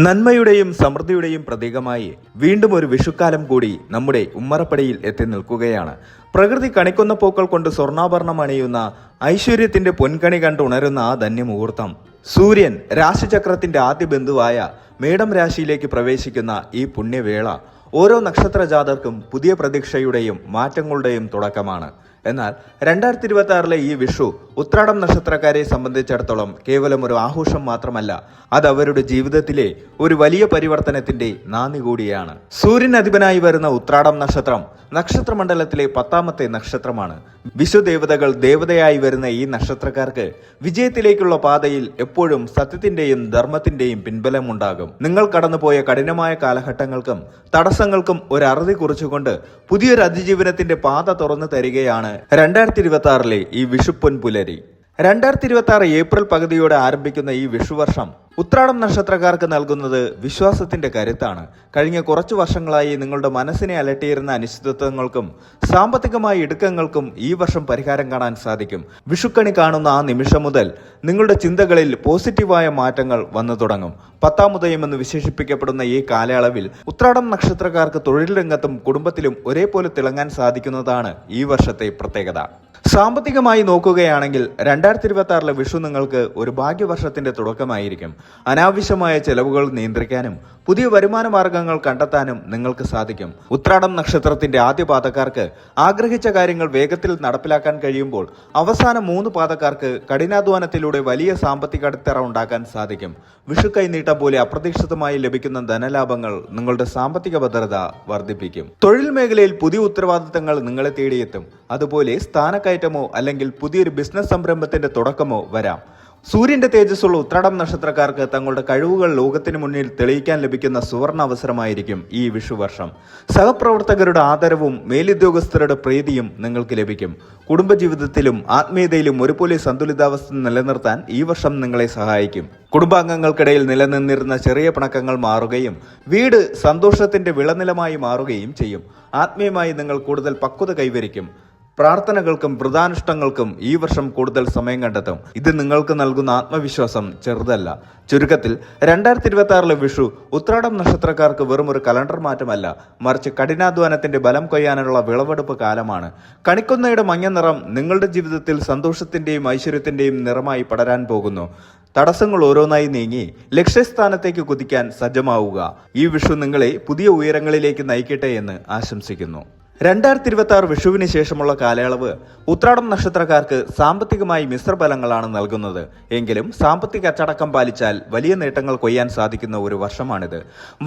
നന്മയുടെയും സമൃദ്ധിയുടെയും പ്രതീകമായി വീണ്ടും ഒരു വിഷുക്കാലം കൂടി നമ്മുടെ ഉമ്മറപ്പടിയിൽ എത്തി നിൽക്കുകയാണ്. പ്രകൃതി കണിക്കുന്ന പൂക്കൾ കൊണ്ട് സ്വർണ്ണാഭരണം അണിയുന്ന ഐശ്വര്യത്തിന്റെ പൊൻകണി കണ്ടുണരുന്ന ആ ധന്യമുഹൂർത്തം. സൂര്യൻ രാശിചക്രത്തിന്റെ ആദ്യ ബിന്ദുവായ മേടം രാശിയിലേക്ക് പ്രവേശിക്കുന്ന ഈ പുണ്യവേള ഓരോ നക്ഷത്ര ജാതർക്കും പുതിയ പ്രതീക്ഷയുടെയും മാറ്റങ്ങളുടെയും തുടക്കമാണ്. എന്നാൽ 2026 ഈ വിഷു ഉത്രാടം നക്ഷത്രക്കാരെ സംബന്ധിച്ചിടത്തോളം കേവലം ഒരു ആഘോഷം മാത്രമല്ല, അത് അവരുടെ ജീവിതത്തിലെ ഒരു വലിയ പരിവർത്തനത്തിന്റെ നാന്ദി കൂടിയാണ്. സൂര്യൻ അധിപനായി വരുന്ന ഉത്രാടം നക്ഷത്രം നക്ഷത്രമണ്ഡലത്തിലെ 10ാമത്തെ നക്ഷത്രമാണ്. വിശ്വദേവതകൾ ദേവതയായി വരുന്ന ഈ നക്ഷത്രക്കാർക്ക് വിജയത്തിലേക്കുള്ള പാതയിൽ എപ്പോഴും സത്യത്തിന്റെയും ധർമ്മത്തിന്റെയും പിൻബലമുണ്ടാകും. നിങ്ങൾ കടന്നുപോയ കഠിനമായ കാലഘട്ടങ്ങൾക്കും തടസ്സങ്ങൾക്കും ഒരു അറുതി കുറിച്ചുകൊണ്ട് പുതിയൊരു അതിജീവനത്തിന്റെ പാത തുറന്നു തരികയാണ് 2026 ഈ വിഷുപ്പൊൻ പുലരി. 2026 ഏപ്രിൽ പകുതിയോടെ ആരംഭിക്കുന്ന ഈ വിഷുവർഷം ഉത്രാടം നക്ഷത്രക്കാർക്ക് നൽകുന്നത് വിശ്വാസത്തിന്റെ കരുത്താണ്. കഴിഞ്ഞ കുറച്ചു വർഷങ്ങളായി നിങ്ങളുടെ മനസ്സിനെ അലട്ടിയിരുന്ന അനിശ്ചിതത്വങ്ങൾക്കും സാമ്പത്തികമായ ഇടുക്കങ്ങൾക്കും ഈ വർഷം പരിഹാരം കാണാൻ സാധിക്കും. വിഷുക്കണി കാണുന്ന ആ നിമിഷം മുതൽ നിങ്ങളുടെ ചിന്തകളിൽ പോസിറ്റീവായ മാറ്റങ്ങൾ വന്നു തുടങ്ങും. 10ാം ഉദയം എന്ന് വിശേഷിപ്പിക്കപ്പെടുന്ന ഈ കാലയളവിൽ ഉത്രാടം നക്ഷത്രക്കാർക്ക് തൊഴിൽ രംഗത്തും കുടുംബത്തിലും ഒരേപോലെ തിളങ്ങാൻ സാധിക്കുന്നതാണ് ഈ വർഷത്തെ പ്രത്യേകത. സാമ്പത്തികമായി നോക്കുകയാണെങ്കിൽ 2026 വിഷു നിങ്ങൾക്ക് ഒരു ഭാഗ്യവർഷത്തിന്റെ തുടക്കമായിരിക്കും. അനാവശ്യമായ ചെലവുകൾ നിയന്ത്രിക്കാനും പുതിയ വരുമാന മാർഗങ്ങൾ കണ്ടെത്താനും നിങ്ങൾക്ക് സാധിക്കും. ഉത്രാടം നക്ഷത്രത്തിന്റെ ആദ്യ പാദക്കാർക്ക് ആഗ്രഹിച്ച കാര്യങ്ങൾ വേഗത്തിൽ നടപ്പിലാക്കാൻ കഴിയുമ്പോൾ അവസാന 3 പാദക്കാർക്ക് കഠിനാധ്വാനത്തിലൂടെ വലിയ സാമ്പത്തിക അടിത്തറ ഉണ്ടാക്കാൻ സാധിക്കും. വിഷു കൈനീട്ടം പോലെ അപ്രതീക്ഷിതമായി ലഭിക്കുന്ന ധനലാഭങ്ങൾ നിങ്ങളുടെ സാമ്പത്തിക ഭദ്രത വർദ്ധിപ്പിക്കും. തൊഴിൽ മേഖലയിൽ പുതിയ ഉത്തരവാദിത്തങ്ങൾ നിങ്ങളെ തേടിയെത്തും. അതുപോലെ സ്ഥാനക്കയറ്റമോ അല്ലെങ്കിൽ പുതിയൊരു ബിസിനസ് സംരംഭത്തിന്റെ തുടക്കമോ വരാം. സൂര്യന്റെ തേജസ്സുള്ള ഉത്രാടം നക്ഷത്രക്കാർക്ക് തങ്ങളുടെ കഴിവുകൾ ലോകത്തിന് മുന്നിൽ തെളിയിക്കാൻ ലഭിക്കുന്ന സുവർണ അവസരമായിരിക്കും ഈ വിഷുവർഷം. സഹപ്രവർത്തകരുടെ ആദരവും മേലുദ്യോഗസ്ഥരുടെ പ്രീതിയും നിങ്ങൾക്ക് ലഭിക്കും. കുടുംബജീവിതത്തിലും ആത്മീയതയിലും ഒരുപോലെ സന്തുലിതാവസ്ഥ നിലനിർത്താൻ ഈ വർഷം നിങ്ങളെ സഹായിക്കും. കുടുംബാംഗങ്ങൾക്കിടയിൽ നിലനിന്നിരുന്ന ചെറിയ പിണക്കങ്ങൾ മാറുകയും വീട് സന്തോഷത്തിന്റെ വിളനിലമായി മാറുകയും ചെയ്യും. ആത്മീയമായി നിങ്ങൾ കൂടുതൽ പക്വത കൈവരിക്കും. പ്രാർത്ഥനകൾക്കും വ്രതാനുഷ്ഠങ്ങൾക്കും ഈ വർഷം കൂടുതൽ സമയം കണ്ടെത്തും. ഇത് നിങ്ങൾക്ക് നൽകുന്ന ആത്മവിശ്വാസം ചെറുതല്ല. ചുരുക്കത്തിൽ 2026 വിഷു ഉത്രാടം നക്ഷത്രക്കാർക്ക് വെറും ഒരു കലണ്ടർ മാറ്റമല്ല, മറിച്ച് കഠിനാധ്വാനത്തിന്റെ ബലം കൊയ്യാനുള്ള വിളവെടുപ്പ് കാലമാണ്. കണിക്കൊന്നയുടെ മഞ്ഞ നിറം നിങ്ങളുടെ ജീവിതത്തിൽ സന്തോഷത്തിന്റെയും ഐശ്വര്യത്തിന്റെയും നിറമായി പടരാൻ പോകുന്നു. തടസ്സങ്ങൾ ഓരോന്നായി നീങ്ങി ലക്ഷ്യസ്ഥാനത്തേക്ക് കുതിക്കാൻ സജ്ജമാവുക. ഈ വിഷു നിങ്ങളെ പുതിയ ഉയരങ്ങളിലേക്ക് നയിക്കട്ടെ എന്ന് ആശംസിക്കുന്നു. 2026 വിഷുവിന് ശേഷമുള്ള കാലയളവ് ഉത്രാടം നക്ഷത്രക്കാർക്ക് സാമ്പത്തികമായി മിശ്രഫലങ്ങളാണ് നൽകുന്നത്. എങ്കിലും സാമ്പത്തിക അച്ചടക്കം പാലിച്ചാൽ വലിയ നേട്ടങ്ങൾ കൊയ്യാൻ സാധിക്കുന്ന ഒരു വർഷമാണിത്.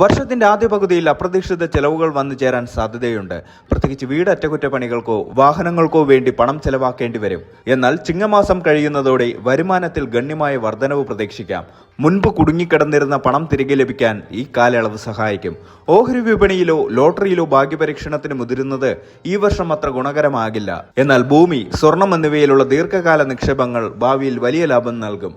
വർഷത്തിന്റെ ആദ്യ പകുതിയിൽ അപ്രതീക്ഷിത ചെലവുകൾ വന്നു ചേരാൻ സാധ്യതയുണ്ട്. പ്രത്യേകിച്ച് വീട് അറ്റകുറ്റപ്പണികൾക്കോ വാഹനങ്ങൾക്കോ വേണ്ടി പണം ചെലവാക്കേണ്ടി വരും. എന്നാൽ ചിങ്ങമാസം കഴിയുന്നതോടെ വരുമാനത്തിൽ ഗണ്യമായ വർധനവ് പ്രതീക്ഷിക്കാം. മുൻപ് കുടുങ്ങിക്കിടന്നിരുന്ന പണം തിരികെ ലഭിക്കാൻ ഈ കാലയളവ് സഹായിക്കും. ഓഹരി വിപണിയിലോ ലോട്ടറിയിലോ ഭാഗ്യപരീക്ഷണത്തിന് മുതിരുന്നത് ഈ വർഷം അത്ര ഗുണകരമാകില്ല. എന്നാൽ ഭൂമി, സ്വർണം എന്നിവയിലുള്ള ദീർഘകാല നിക്ഷേപങ്ങൾ ഭാവിയിൽ വലിയ ലാഭം നൽകും.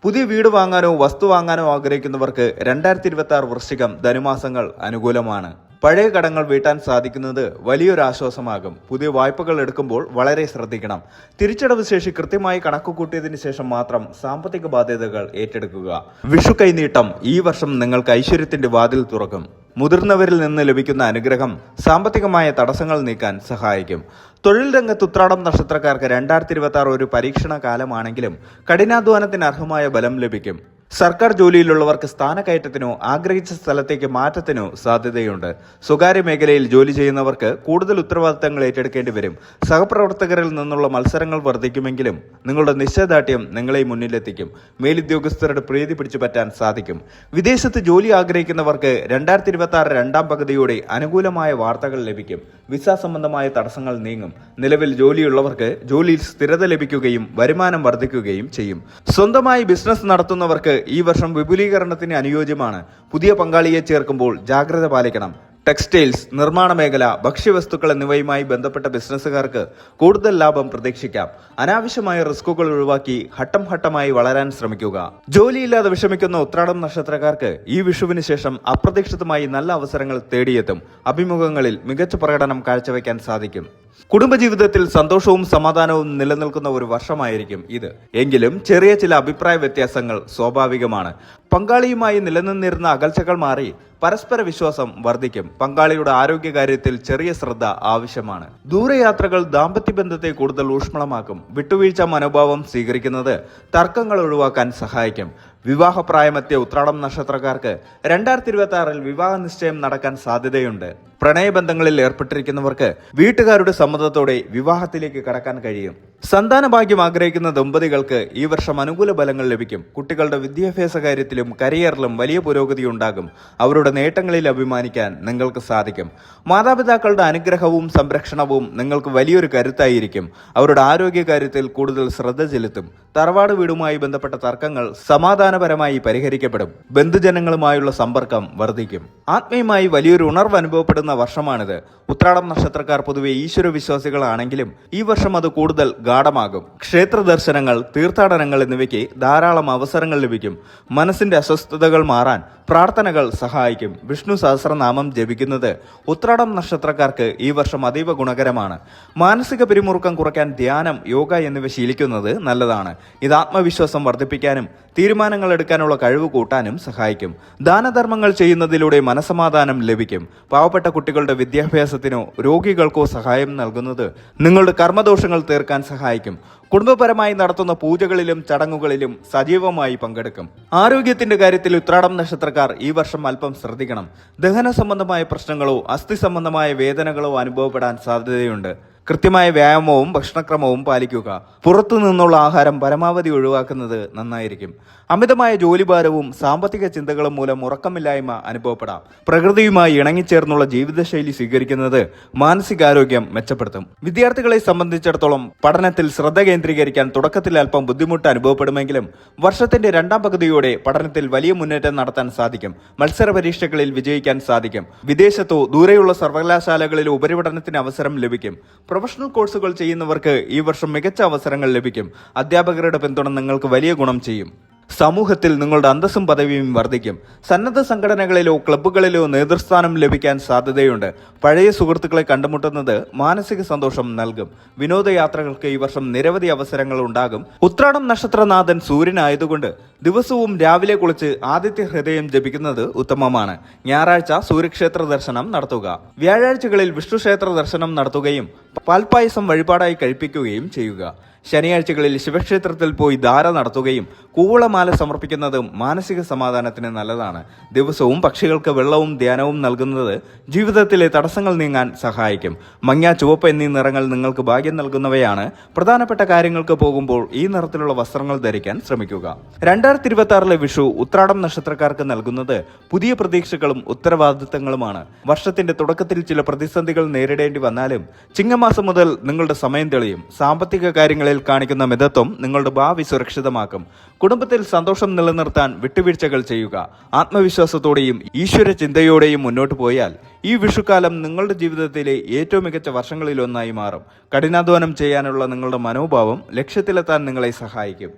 പുതിയ വീട് വാങ്ങാനോ വസ്തു വാങ്ങാനോ ആഗ്രഹിക്കുന്നവർക്ക് 2026 വൃശ്ചികം ധനുമാസങ്ങൾ അനുകൂലമാണ്. പഴയ കടങ്ങൾ വീട്ടാൻ സാധിക്കുന്നത് വലിയൊരു ആശ്വാസമാകും. പുതിയ വായ്പകൾ എടുക്കുമ്പോൾ വളരെ ശ്രദ്ധിക്കണം. തിരിച്ചടവ് ശേഷി കൃത്യമായി കണക്കുകൂട്ടിയതിനു ശേഷം മാത്രം സാമ്പത്തിക ബാധ്യതകൾ ഏറ്റെടുക്കുക. വിഷു കൈനീട്ടം ഈ വർഷം നിങ്ങൾക്ക് ഐശ്വര്യത്തിന്റെ വാതിൽ തുറക്കും. മുതിർന്നവരിൽ നിന്ന് ലഭിക്കുന്ന അനുഗ്രഹം സാമ്പത്തികമായ തടസ്സങ്ങൾ നീക്കാൻ സഹായിക്കും. തൊഴിൽ രംഗത്ത് ഉത്രാടം നക്ഷത്രക്കാർക്ക് 2026 ഒരു പരീക്ഷണ കാലമാണെങ്കിലും കഠിനാധ്വാനത്തിന് അർഹമായ ബലം ലഭിക്കും. സർക്കാർ ജോലിയിലുള്ളവർക്ക് സ്ഥാനക്കയറ്റത്തിനോ ആഗ്രഹിച്ച സ്ഥലത്തേക്ക് മാറ്റത്തിനോ സാധ്യതയുണ്ട്. സ്വകാര്യ മേഖലയിൽ ജോലി ചെയ്യുന്നവർക്ക് കൂടുതൽ ഉത്തരവാദിത്തങ്ങൾ ഏറ്റെടുക്കേണ്ടി വരും. സഹപ്രവർത്തകരിൽ നിന്നുള്ള മത്സരങ്ങൾ വർദ്ധിക്കുമെങ്കിലും നിങ്ങളുടെ നിശ്ചയദാർഢ്യം നിങ്ങളെ മുന്നിലെത്തിക്കും. മേലുദ്യോഗസ്ഥരുടെ പ്രീതി പിടിച്ചു പറ്റാൻ സാധിക്കും. വിദേശത്ത് ജോലി ആഗ്രഹിക്കുന്നവർക്ക് 2026 രണ്ടാം പകുതിയോടെ അനുകൂലമായ വാർത്തകൾ ലഭിക്കും. വിസ സംബന്ധമായ തടസ്സങ്ങൾ നീങ്ങും. നിലവിൽ ജോലിയുള്ളവർക്ക് ജോലിയിൽ സ്ഥിരത ലഭിക്കുകയും വരുമാനം വർദ്ധിക്കുകയും ചെയ്യും. സ്വന്തമായി ബിസിനസ് നടത്തുന്നവർക്ക് ഈ വർഷം വിപുലീകരണത്തിന് അനുയോജ്യമാണ്. പുതിയ പങ്കാളിയെ ചേർക്കുമ്പോൾ ജാഗ്രത പാലിക്കണം. ടെക്സ്റ്റൈൽസ്, നിർമ്മാണ മേഖല, ഭക്ഷ്യവസ്തുക്കൾ എന്നിവയുമായി ബന്ധപ്പെട്ട ബിസിനസ്സുകാർക്ക് കൂടുതൽ ലാഭം പ്രതീക്ഷിക്കാം. അനാവശ്യമായ റിസ്കുകൾ ഒഴിവാക്കി ഘട്ടം ഘട്ടമായി വളരാൻ ശ്രമിക്കുക. ജോലിയില്ലാതെ വിഷമിക്കുന്ന ഉത്രാടം നക്ഷത്രക്കാർക്ക് ഈ വിഷുവിന് ശേഷം അപ്രതീക്ഷിതമായി നല്ല അവസരങ്ങൾ തേടിയെത്തും. അഭിമുഖങ്ങളിൽ മികച്ച പ്രകടനം കാഴ്ചവെക്കാൻ സാധിക്കും. കുടുംബജീവിതത്തിൽ സന്തോഷവും സമാധാനവും നിലനിൽക്കുന്ന ഒരു വർഷമായിരിക്കും ഇത്. എങ്കിലും ചെറിയ ചില അഭിപ്രായ വ്യത്യാസങ്ങൾ സ്വാഭാവികമാണ്. പങ്കാളിയുമായി നിലനിന്നിരുന്ന അകൽച്ചകൾ മാറി പരസ്പര വിശ്വാസം വർദ്ധിക്കും. പങ്കാളിയുടെ ആരോഗ്യകാര്യത്തിൽ ചെറിയ ശ്രദ്ധ ആവശ്യമാണ്. ദൂരയാത്രകൾ ദാമ്പത്യ ബന്ധത്തെ കൂടുതൽ ഊഷ്മളമാക്കും. വിട്ടുവീഴ്ച മനോഭാവം സ്വീകരിക്കുന്നത് തർക്കങ്ങൾ ഒഴിവാക്കാൻ സഹായിക്കും. വിവാഹപ്രായമെത്തിയ ഉത്രാടം നക്ഷത്രക്കാർക്ക് 2026-ൽ വിവാഹ നിശ്ചയം നടക്കാൻ സാധ്യതയുണ്ട്. പ്രണയബന്ധങ്ങളിൽ ഏർപ്പെട്ടിരിക്കുന്നവർക്ക് വീട്ടുകാരുടെ സമ്മതത്തോടെ വിവാഹത്തിലേക്ക് കടക്കാൻ കഴിയും. സന്താന ഭാഗ്യം ആഗ്രഹിക്കുന്ന ദമ്പതികൾക്ക് ഈ വർഷം അനുകൂല ഫലങ്ങൾ ലഭിക്കും. കുട്ടികളുടെ വിദ്യാഭ്യാസ കാര്യത്തിലും കരിയറിലും വലിയ പുരോഗതി ഉണ്ടാകും. അവരുടെ നേട്ടങ്ങളിൽ അഭിമാനിക്കാൻ നിങ്ങൾക്ക് സാധിക്കും. മാതാപിതാക്കളുടെ അനുഗ്രഹവും സംരക്ഷണവും നിങ്ങൾക്ക് വലിയൊരു കരുത്തായിരിക്കും. അവരുടെ ആരോഗ്യകാര്യത്തിൽ കൂടുതൽ ശ്രദ്ധ ചെലുത്തും. തറവാട് വീടുമായി ബന്ധപ്പെട്ട തർക്കങ്ങൾ സമാധാനപരമായി പരിഹരിക്കപ്പെടും. ബന്ധുജനങ്ങളുമായുള്ള സമ്പർക്കം വർദ്ധിക്കും. ആത്മീയമായി വലിയൊരു ഉണർവ് അനുഭവപ്പെടുന്ന വർഷമാണിത്. ഉത്രാടം നക്ഷത്രക്കാർ പൊതുവെ ഈശ്വര വിശ്വാസികളാണെങ്കിലും ഈ വർഷം അത് കൂടുതൽ ഗാഢമാകും. ക്ഷേത്ര ദർശനങ്ങൾ, തീർത്ഥാടനങ്ങൾ എന്നിവയ്ക്ക് ധാരാളം അവസരങ്ങൾ ലഭിക്കും. മനസ്സിന്റെ അസ്വസ്ഥതകൾ മാറാൻ പ്രാർത്ഥനകൾ സഹായിക്കും. വിഷ്ണു സഹസ്രനാമം ജപിക്കുന്നത് ഉത്രാടം നക്ഷത്രക്കാർക്ക് ഈ വർഷം അതീവ ഗുണകരമാണ്. മാനസിക പിരിമുറുക്കം കുറയ്ക്കാൻ ധ്യാനം, യോഗ എന്നിവ ശീലിക്കുന്നത് നല്ലതാണ്. ഇത് ആത്മവിശ്വാസം വർദ്ധിപ്പിക്കാനും തീരുമാനങ്ങൾ എടുക്കാനുള്ള കഴിവ് കൂട്ടാനും സഹായിക്കും. ദാനധർമ്മങ്ങൾ ചെയ്യുന്നതിലൂടെ മനസമാധാനം ലഭിക്കും. പാവപ്പെട്ട കുട്ടികളുടെ വിദ്യാഭ്യാസത്തിനോ രോഗികൾക്കോ സഹായം നൽകുന്നത് നിങ്ങളുടെ കർമ്മദോഷങ്ങൾ തീർക്കാൻ സഹായിക്കും. കുടുംബപരമായി നടത്തുന്ന പൂജകളിലും ചടങ്ങുകളിലും സജീവമായി പങ്കെടുക്കും. ആരോഗ്യത്തിന്റെ കാര്യത്തിൽ ഉത്രാടം നക്ഷത്രക്കാർ ഈ വർഷം അല്പം ശ്രദ്ധിക്കണം. ദഹന സംബന്ധമായ പ്രശ്നങ്ങളോ അസ്ഥി സംബന്ധമായ വേദനകളോ അനുഭവപ്പെടാൻ സാധ്യതയുണ്ട്. കൃത്യമായ വ്യായാമവും ഭക്ഷണക്രമവും പാലിക്കുക. പുറത്തു നിന്നുള്ള ആഹാരം പരമാവധി ഒഴിവാക്കുന്നത് നന്നായിരിക്കും. അമിതമായ ജോലിഭാരവും സാമ്പത്തിക ചിന്തകളും മൂലം ഉറക്കമില്ലായ്മ അനുഭവപ്പെടാം. പ്രകൃതിയുമായി ഇണങ്ങിച്ചേർന്നുള്ള ജീവിതശൈലി സ്വീകരിക്കുന്നത് മാനസികാരോഗ്യം മെച്ചപ്പെടുത്തും. വിദ്യാർത്ഥികളെ സംബന്ധിച്ചിടത്തോളം പഠനത്തിൽ ശ്രദ്ധ കേന്ദ്രീകരിക്കാൻ തുടക്കത്തിൽ അല്പം ബുദ്ധിമുട്ട് അനുഭവപ്പെടുമെങ്കിലും വർഷത്തിന്റെ രണ്ടാം പകുതിയോടെ പഠനത്തിൽ വലിയ മുന്നേറ്റം നടത്താൻ സാധിക്കും. മത്സര പരീക്ഷകളിൽ വിജയിക്കാൻ സാധിക്കും. വിദേശത്തോ ദൂരെയുള്ള സർവകലാശാലകളിലോ ഉപരിപഠനത്തിന് അവസരം ലഭിക്കും. പ്രൊഫഷണൽ കോഴ്സുകൾ ചെയ്യുന്നവർക്ക് ഈ വർഷം മികച്ച അവസരങ്ങൾ ലഭിക്കും. അധ്യാപകരുടെ പിന്തുണ നിങ്ങൾക്ക് വലിയ ഗുണം ചെയ്യും. സമൂഹത്തിൽ നിങ്ങളുടെ അന്തസ്സും പദവിയും വർദ്ധിക്കും. സന്നദ്ധ സംഘടനകളിലോ ക്ലബ്ബുകളിലോ നേതൃസ്ഥാനം ലഭിക്കാൻ സാധ്യതയുണ്ട്. പഴയ സുഹൃത്തുക്കളെ കണ്ടുമുട്ടുന്നത് മാനസിക സന്തോഷം നൽകും. വിനോദയാത്രകൾക്ക് ഈ വർഷം നിരവധി അവസരങ്ങൾ ഉണ്ടാകും. ഉത്രാടം നക്ഷത്രനാഥൻ സൂര്യനായതുകൊണ്ട് ദിവസവും രാവിലെ കുളിച്ച് ആദിത്യ ഹൃദയം ജപിക്കുന്നത് ഉത്തമമാണ്. ഞായറാഴ്ച സൂര്യക്ഷേത്ര ദർശനം നടത്തുക. വ്യാഴാഴ്ചകളിൽ വിഷ്ണു ക്ഷേത്ര ദർശനം നടത്തുകയും പാൽപ്പായസം വഴിപാടായി കഴിപ്പിക്കുകയും ചെയ്യുക. ശനിയാഴ്ചകളിൽ ശിവക്ഷേത്രത്തിൽ പോയി ധാര നടത്തുകയും കൂവളമാല സമർപ്പിക്കുന്നതും മാനസിക സമാധാനത്തിന് നല്ലതാണ്. ദിവസവും പക്ഷികൾക്ക് വെള്ളവും ധ്യാനവും നൽകുന്നത് ജീവിതത്തിലെ തടസ്സങ്ങൾ നീങ്ങാൻ സഹായിക്കും. മഞ്ഞ, ചുവപ്പ് എന്നീ നിറങ്ങൾ നിങ്ങൾക്ക് ഭാഗ്യം നൽകുന്നവയാണ്. പ്രധാനപ്പെട്ട കാര്യങ്ങൾക്ക് പോകുമ്പോൾ ഈ നിറത്തിലുള്ള വസ്ത്രങ്ങൾ ധരിക്കാൻ ശ്രമിക്കുക. 2026-ലെ വിഷു ഉത്രാടം നക്ഷത്രക്കാർക്ക് നൽകുന്നത് പുതിയ പ്രതീക്ഷകളും ഉത്തരവാദിത്തങ്ങളുമാണ്. വർഷത്തിന്റെ തുടക്കത്തിൽ ചില പ്രതിസന്ധികൾ നേരിടേണ്ടി വന്നാലും ചിങ്ങമാസം മുതൽ നിങ്ങളുടെ സമയം തെളിയും. സാമ്പത്തിക കാര്യങ്ങളിൽ കാണിക്കുന്ന മിതത്വം നിങ്ങളുടെ ഭാവി സുരക്ഷിതമാക്കും. കുടുംബത്തിൽ സന്തോഷം നിലനിർത്താൻ വിട്ടുവീഴ്ചകൾ ചെയ്യുക. ആത്മവിശ്വാസത്തോടെയും ഈശ്വര ചിന്തയോടെയും മുന്നോട്ട് പോയാൽ ഈ വിഷുക്കാലം നിങ്ങളുടെ ജീവിതത്തിലെ ഏറ്റവും മികച്ച വർഷങ്ങളിലൊന്നായി മാറും. കഠിനാധ്വാനം ചെയ്യാനുള്ള നിങ്ങളുടെ മനോഭാവം ലക്ഷ്യത്തിലെത്താൻ നിങ്ങളെ സഹായിക്കും.